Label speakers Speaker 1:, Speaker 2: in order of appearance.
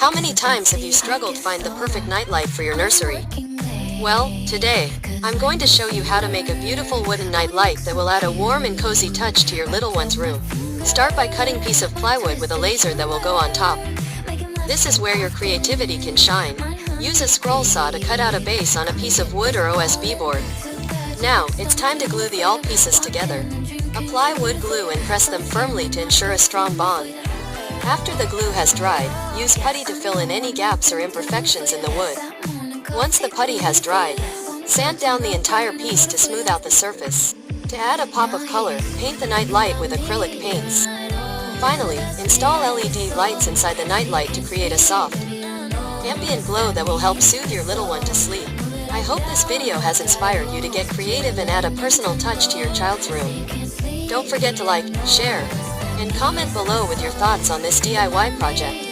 Speaker 1: How many times have you struggled to find the perfect nightlight for your nursery? Well, today, I'm going to show you how to make a beautiful wooden nightlight that will add a warm and cozy touch to your little one's room. Start by cutting a piece of plywood with a laser that will go on top. This is where your creativity can shine. Use a scroll saw to cut out a base on a piece of wood or OSB board. Now, it's time to glue the all pieces together. Apply wood glue and press them firmly to ensure a strong bond. After the glue has dried, use putty to fill in any gaps or imperfections in the wood. Once the putty has dried, sand down the entire piece to smooth out the surface. To add a pop of color, paint the night light with acrylic paints. Finally, install LED lights inside the nightlight to create a soft, ambient glow that will help soothe your little one to sleep. I hope this video has inspired you to get creative and add a personal touch to your child's room. Don't forget to like, share, and comment below with your thoughts on this DIY project.